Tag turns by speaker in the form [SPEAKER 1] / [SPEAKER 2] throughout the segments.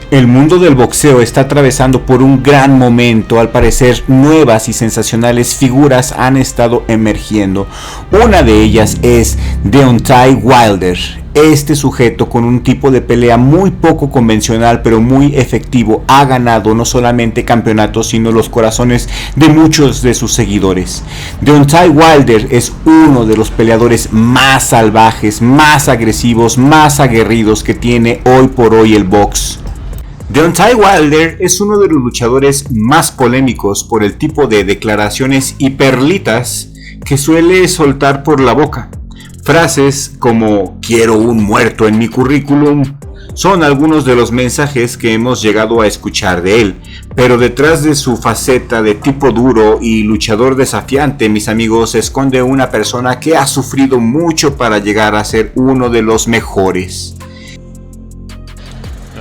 [SPEAKER 1] El mundo del boxeo está atravesando por un gran momento. Al parecer, nuevas y sensacionales figuras han estado emergiendo. Una de ellas es Deontay Wilder. Este sujeto, con un tipo de pelea muy poco convencional pero muy efectivo, ha ganado no solamente campeonatos sino los corazones de muchos de sus seguidores. Deontay Wilder es uno de los peleadores más salvajes, más agresivos, más aguerridos que tiene hoy por hoy el box. Deontay Wilder es uno de los luchadores más polémicos por el tipo de declaraciones y perlitas que suele soltar por la boca. Frases como "quiero un muerto en mi currículum" son algunos de los mensajes que hemos llegado a escuchar de él, pero detrás de su faceta de tipo duro y luchador desafiante, mis amigos, se esconde una persona que ha sufrido mucho para llegar a ser uno de los mejores.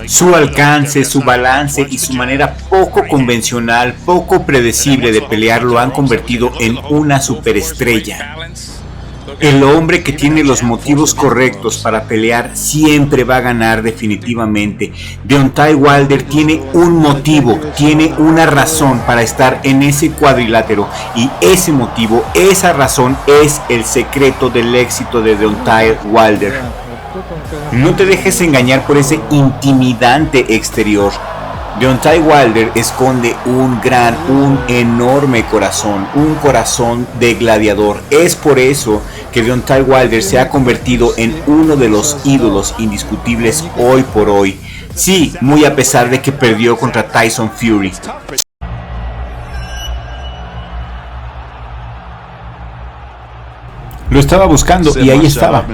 [SPEAKER 1] Su alcance, su balance y su manera poco convencional, poco predecible de pelear lo han convertido en una superestrella. El hombre que tiene los motivos correctos para pelear siempre va a ganar definitivamente. Deontay Wilder tiene un motivo, tiene una razón para estar en ese cuadrilátero, y ese motivo, esa razón es el secreto del éxito de Deontay Wilder. No te dejes engañar por ese intimidante exterior. Deontay Wilder esconde un enorme corazón, un corazón de gladiador. Es por eso que Deontay Wilder se ha convertido en uno de los ídolos indiscutibles hoy por hoy. Sí, muy a pesar de que perdió contra Tyson Fury. Lo estaba buscando y ahí estaba.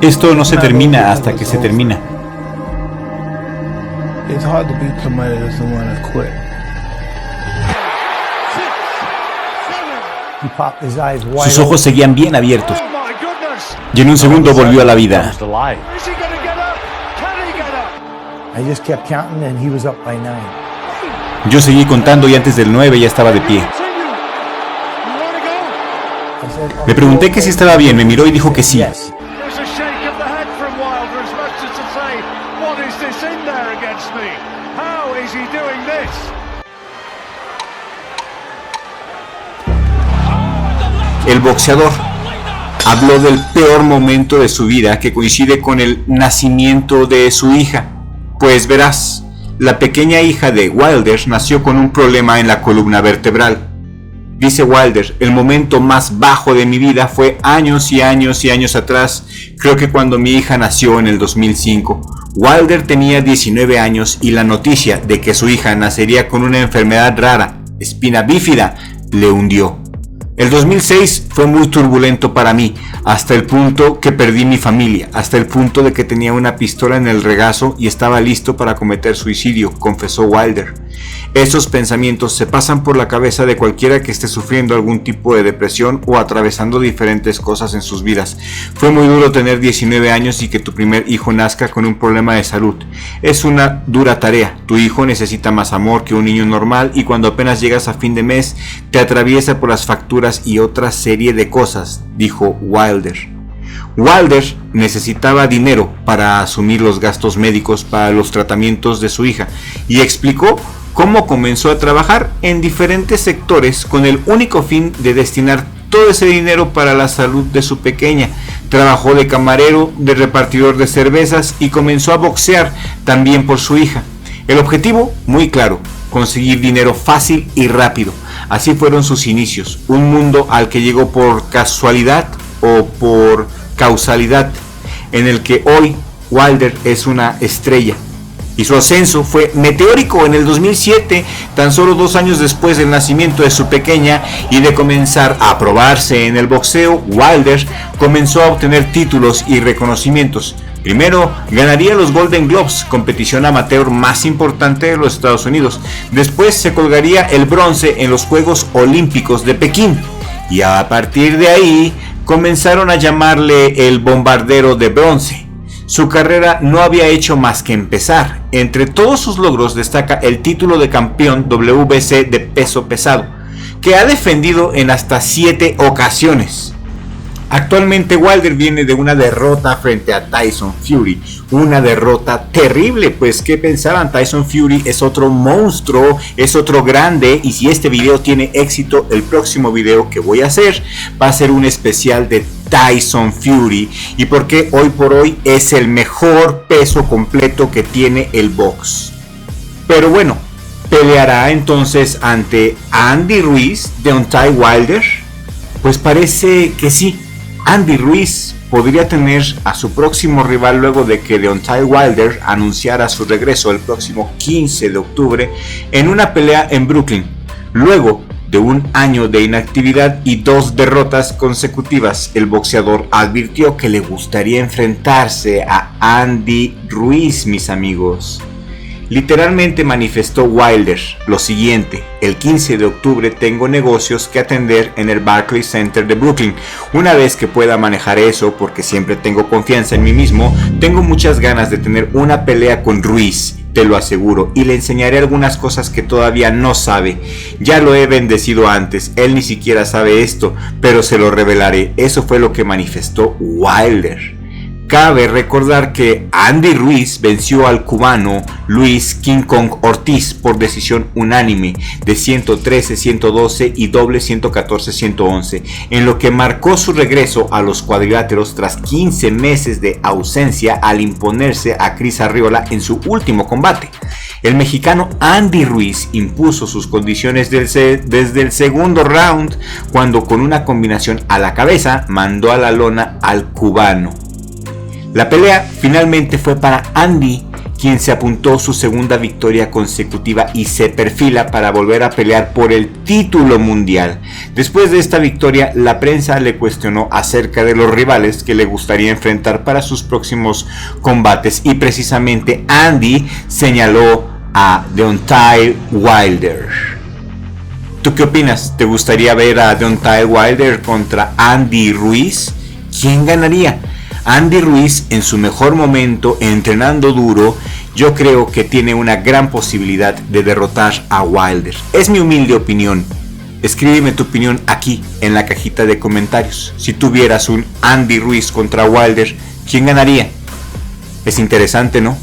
[SPEAKER 1] Esto no se termina hasta que se termina. Sus ojos seguían bien abiertos. Y en un segundo volvió a la vida. Yo seguí contando y antes del 9 ya estaba de pie. Le pregunté que si estaba bien, me miró y dijo que sí. El boxeador habló del peor momento de su vida, que coincide con el nacimiento de su hija. Pues verás, la pequeña hija de Wilder nació con un problema en la columna vertebral. Dice Wilder: el momento más bajo de mi vida fue años y años y años atrás, creo que cuando mi hija nació en el 2005. Wilder tenía 19 años y la noticia de que su hija nacería con una enfermedad rara, espina bífida, le hundió. El 2006 fue muy turbulento para mí, hasta el punto que perdí mi familia, hasta el punto de que tenía una pistola en el regazo y estaba listo para cometer suicidio, confesó Wilder. Esos pensamientos se pasan por la cabeza de cualquiera que esté sufriendo algún tipo de depresión o atravesando diferentes cosas en sus vidas. Fue muy duro tener 19 años y que tu primer hijo nazca con un problema de salud. Es una dura tarea. Tu hijo necesita más amor que un niño normal, y cuando apenas llegas a fin de mes te atraviesa por las facturas y otra serie de cosas, dijo Wilder. Wilder necesitaba dinero para asumir los gastos médicos para los tratamientos de su hija, y explicó cómo comenzó a trabajar en diferentes sectores con el único fin de destinar todo ese dinero para la salud de su pequeña. Trabajó de camarero, de repartidor de cervezas y comenzó a boxear también por su hija. El objetivo, muy claro: conseguir dinero fácil y rápido. Así fueron sus inicios, un mundo al que llegó por casualidad o por causalidad, en el que hoy Wilder es una estrella. Y su ascenso fue meteórico en el 2007, tan solo 2 años después del nacimiento de su pequeña y de comenzar a probarse en el boxeo. Wilder comenzó a obtener títulos y reconocimientos. Primero ganaría los Golden Gloves, competición amateur más importante de los Estados Unidos. Después se colgaría el bronce en los Juegos Olímpicos de Pekín. Y a partir de ahí comenzaron a llamarle el bombardero de bronce. Su carrera no había hecho más que empezar. Entre todos sus logros destaca el título de campeón WBC de peso pesado, que ha defendido en hasta 7 ocasiones. Actualmente Wilder viene de una derrota frente a Tyson Fury, una derrota terrible, pues ¿qué pensaban? Tyson Fury es otro monstruo, es otro grande, y si este video tiene éxito, el próximo video que voy a hacer va a ser un especial de Tyson Fury y porque hoy por hoy es el mejor peso completo que tiene el box. Pero bueno, ¿peleará entonces ante Andy Ruiz, Deontay Wilder? Pues parece que sí. Andy Ruiz podría tener a su próximo rival luego de que Deontay Wilder anunciara su regreso el próximo 15 de octubre en una pelea en Brooklyn, luego de un año de inactividad y 2 derrotas consecutivas. El boxeador advirtió que le gustaría enfrentarse a Andy Ruiz, mis amigos. Literalmente manifestó Wilder lo siguiente: el 15 de octubre tengo negocios que atender en el Barclays Center de Brooklyn. Una vez que pueda manejar eso, porque siempre tengo confianza en mí mismo, tengo muchas ganas de tener una pelea con Ruiz, te lo aseguro, y le enseñaré algunas cosas que todavía no sabe. Ya lo he bendecido antes, él ni siquiera sabe esto, pero se lo revelaré. Eso fue lo que manifestó Wilder. Cabe recordar que Andy Ruiz venció al cubano Luis King Kong Ortiz por decisión unánime de 113-112 y doble 114-111, en lo que marcó su regreso a los cuadriláteros tras 15 meses de ausencia al imponerse a Chris Arreola en su último combate. El mexicano Andy Ruiz impuso sus condiciones desde el segundo round, cuando con una combinación a la cabeza mandó a la lona al cubano. La pelea finalmente fue para Andy, quien se apuntó su segunda victoria consecutiva y se perfila para volver a pelear por el título mundial. Después de esta victoria, la prensa le cuestionó acerca de los rivales que le gustaría enfrentar para sus próximos combates, y precisamente Andy señaló a Deontay Wilder. ¿Tú qué opinas? ¿Te gustaría ver a Deontay Wilder contra Andy Ruiz? ¿Quién ganaría? Andy Ruiz, en su mejor momento, entrenando duro, yo creo que tiene una gran posibilidad de derrotar a Wilder. Es mi humilde opinión. Escríbeme tu opinión aquí en la cajita de comentarios. Si tuvieras un Andy Ruiz contra Wilder, ¿quién ganaría? Es interesante, ¿no?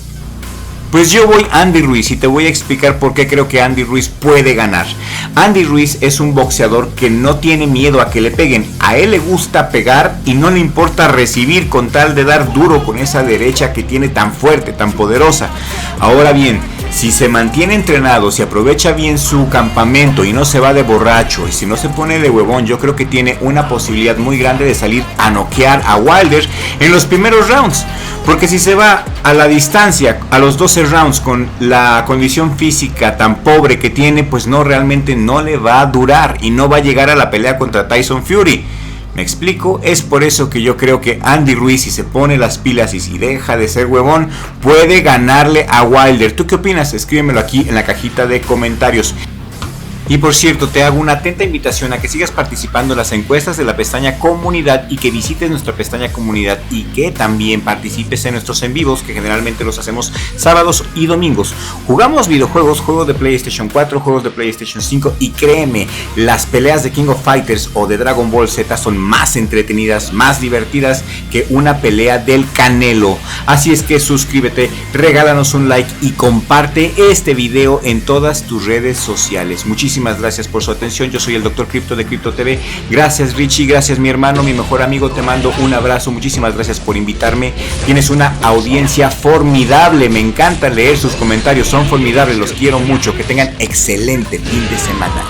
[SPEAKER 1] Pues yo voy Andy Ruiz y te voy a explicar por qué creo que Andy Ruiz puede ganar. Andy Ruiz es un boxeador que no tiene miedo a que le peguen. A él le gusta pegar y no le importa recibir, con tal de dar duro con esa derecha que tiene tan fuerte, tan poderosa. Ahora bien, si se mantiene entrenado, si aprovecha bien su campamento y no se va de borracho y si no se pone de huevón, yo creo que tiene una posibilidad muy grande de salir a noquear a Wilder en los primeros rounds. Porque si se va a la distancia, a los 12 rounds, con la condición física tan pobre que tiene, pues no, realmente no le va a durar y no va a llegar a la pelea contra Tyson Fury. ¿Me explico? Es por eso que yo creo que Andy Ruiz, si se pone las pilas y si deja de ser huevón, puede ganarle a Wilder. ¿Tú qué opinas? Escríbemelo aquí en la cajita de comentarios. Y por cierto, te hago una atenta invitación a que sigas participando en las encuestas de la pestaña Comunidad y que visites nuestra pestaña Comunidad y que también participes en nuestros en vivos, que generalmente los hacemos sábados y domingos. Jugamos videojuegos, juegos de PlayStation 4, juegos de PlayStation 5 y créeme, las peleas de King of Fighters o de Dragon Ball Z son más entretenidas, más divertidas que una pelea del Canelo. Así es que suscríbete, regálanos un like y comparte este video en todas tus redes sociales. Muchísimas gracias por su atención. Yo soy el Dr. Crypto de Crypto TV. Gracias Richie, gracias mi hermano, mi mejor amigo. Te mando un abrazo. Muchísimas gracias por invitarme. Tienes una audiencia formidable. Me encanta leer sus comentarios. Son formidables. Los quiero mucho. Que tengan excelente fin de semana.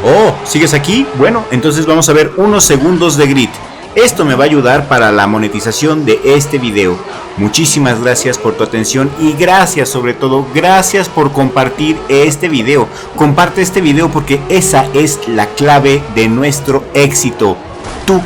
[SPEAKER 1] Oh, ¿sigues aquí? Bueno, entonces vamos a ver unos segundos de grit. Esto me va a ayudar para la monetización de este video. Muchísimas gracias por tu atención y gracias, sobre todo, gracias por compartir este video. Comparte este video porque esa es la clave de nuestro éxito. Tu